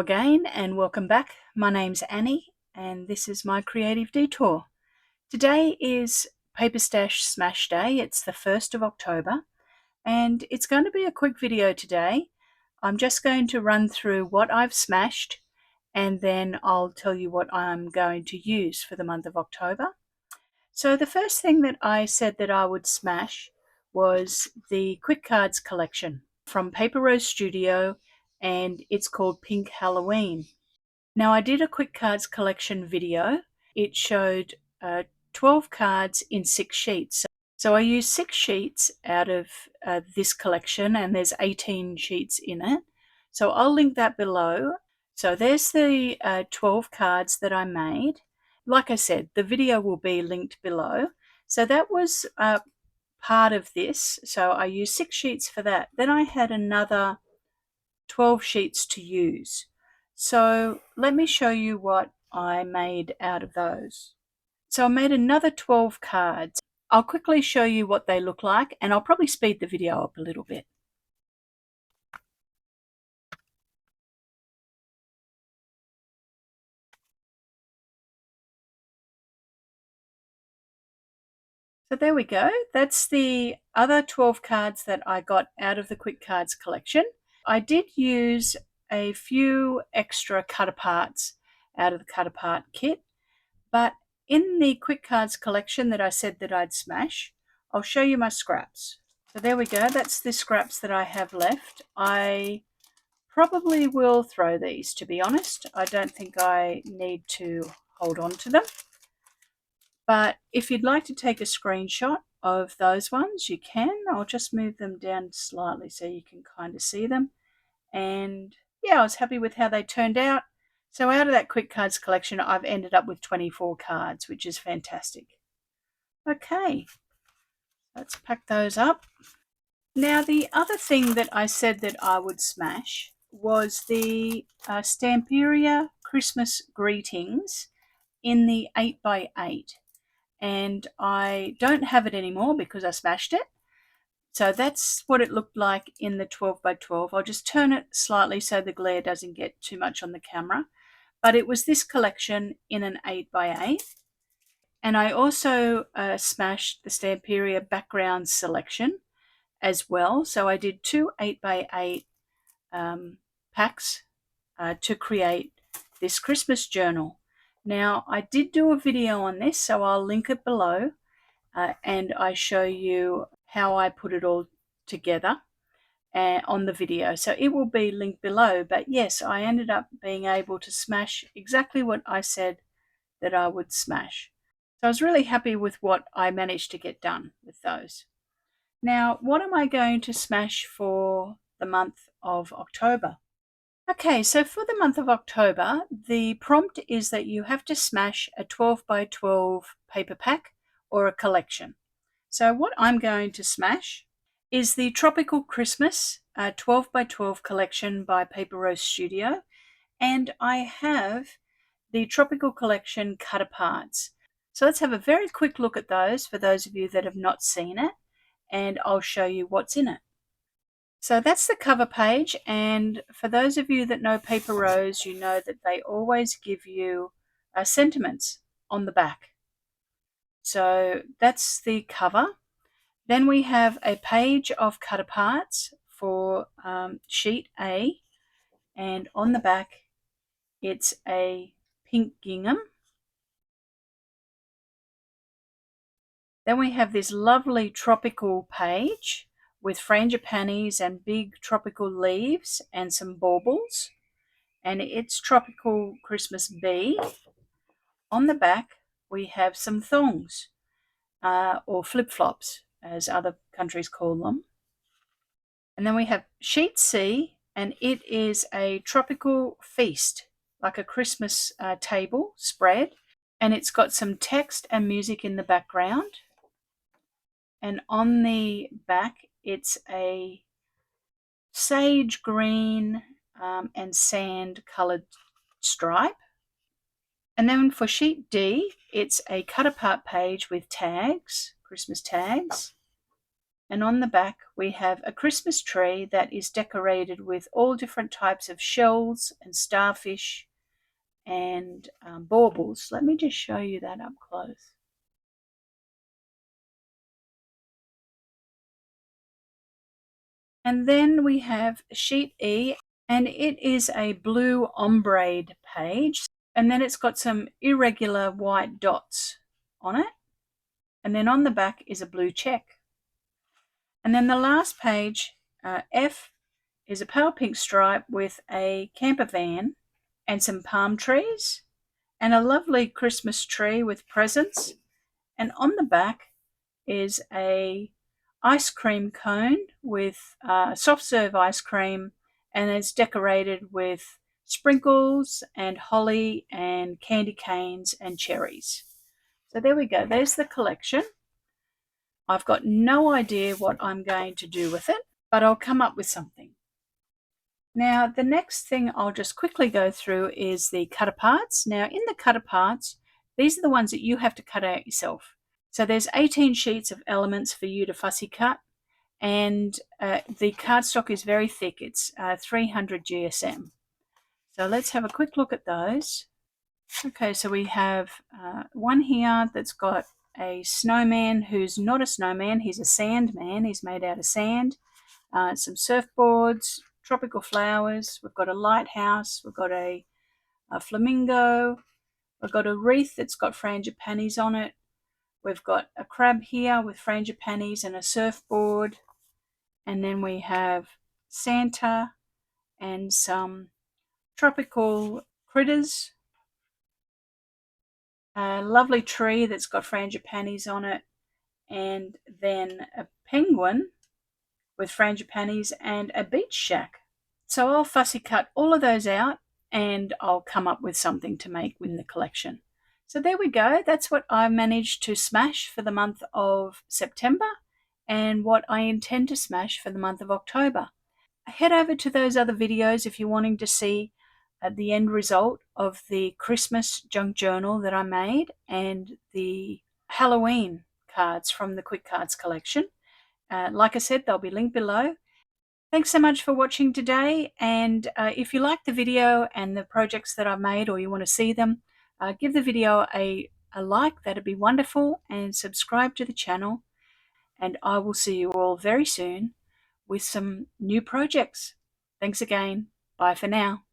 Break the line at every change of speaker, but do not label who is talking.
again and welcome back. My name's Annie and this is my creative detour. Today is PaperStashSmash Day. It's the 1st of October and it's going to be a quick video today. I'm just going to run through what I've smashed and then I'll tell you what I'm going to use for the month of October. So the first thing that I said that I would smash was the Quick Cards collection from Paper Rose Studio, and it's called Pink Halloween. Now I did a Quick Cards collection video. It showed 12 cards in 6 sheets. So I used 6 sheets out of this collection, and there's 18 sheets in it. So I'll link that below. So there's the 12 cards that I made. Like I said, the video will be linked below. So that was part of this. So I used 6 sheets for that. Then I had another 12 sheets to use. So let me show you what I made out of those. So I made another 12 cards. I'll quickly show you what they look like, and I'll probably speed the video up a little bit. So there we go. That's the other 12 cards that I got out of the Quick Cards collection. I did use a few extra cut aparts out of the cut apart kit, but in the Quick Cards collection that I said that I'd smash, I'll show you my scraps. So there we go. That's the scraps that I have left. I probably will throw these, to be honest. I don't think I need to hold on to them. But if you'd like to take a screenshot of those ones, you can. I'll just move them down slightly so you can kind of see them. And yeah, I was happy with how they turned out. So out of that Quick Cards collection, I've ended up with 24 cards, which is fantastic. Okay, let's pack those up. Now, the other thing that I said that I would smash was the Stamperia Christmas Greetings in the 8x8. And I don't have it anymore because I smashed it. So that's what it looked like in the 12x12. I'll just turn it slightly so the glare doesn't get too much on the camera. But it was this collection in an 8x8. And I also smashed the Stamperia background selection as well. So I did 2 8x8 packs to create this Christmas journal. Now, I did do a video on this, so I'll link it below, and I show you how I put it all together on the video. So it will be linked below, but yes, I ended up being able to smash exactly what I said that I would smash. So I was really happy with what I managed to get done with those. Now, what am I going to smash for the month of October? Okay, so for the month of October, the prompt is that you have to smash a 12x12 paper pack or a collection. So what I'm going to smash is the Tropical Christmas 12x12 collection by Paper Rose Studio, and I have the Tropical Collection cut aparts. So let's have a very quick look at those for those of you that have not seen it, and I'll show you what's in it. So that's the cover page, and for those of you that know Paper Rose, you know that they always give you sentiments on the back. So that's the cover. Then we have a page of cut aparts for sheet A, and on the back it's a pink gingham. Then we have this lovely tropical page with frangipanis and big tropical leaves and some baubles, and it's Tropical Christmas B. On the back we have some thongs, or flip-flops as other countries call them. And then we have sheet C, and it is a tropical feast, like a Christmas table spread, and it's got some text and music in the background. And on the back it's a sage green and sand coloured stripe. And then for sheet D, it's a cut apart page with tags, Christmas tags. And on the back we have a Christmas tree that is decorated with all different types of shells and starfish and baubles. Let me just show you that up close. And then we have sheet E, and it is a blue ombre page. And then it's got some irregular white dots on it. And then on the back is a blue check. And then the last page, F, is a pale pink stripe with a camper van and some palm trees and a lovely Christmas tree with presents. And on the back is a ice cream cone with soft serve ice cream, and it's decorated with sprinkles and holly and candy canes and cherries. So there we go. There's the collection. I've got no idea what I'm going to do with it, but I'll come up with something. Now, the next thing I'll just quickly go through is the cut aparts. Now, in the cut aparts, these are the ones that you have to cut out yourself. So there's 18 sheets of elements for you to fussy cut, and the cardstock is very thick. It's 300 GSM. So let's have a quick look at those. Okay, so we have one here that's got a snowman who's not a snowman. He's a sand man. He's made out of sand. Some surfboards, tropical flowers. We've got a lighthouse. We've got a flamingo. We've got a wreath that's got frangipanis on it. We've got a crab here with frangipanis and a surfboard. And then we have Santa and some tropical critters. A lovely tree that's got frangipanis on it. And then a penguin with frangipanis and a beach shack. So I'll fussy cut all of those out and I'll come up with something to make in the collection. So there we go. That's what I managed to smash for the month of September and what I intend to smash for the month of October. Head over to those other videos if you're wanting to see the end result of the Christmas junk journal that I made and the Halloween cards from the Quick Cards collection. Like I said, they'll be linked below. Thanks so much for watching today, and if you like the video and the projects that I've made or you want to see them, give the video a like. That'd be wonderful, and subscribe to the channel, and I will see you all very soon with some new projects. Thanks again. Bye for now.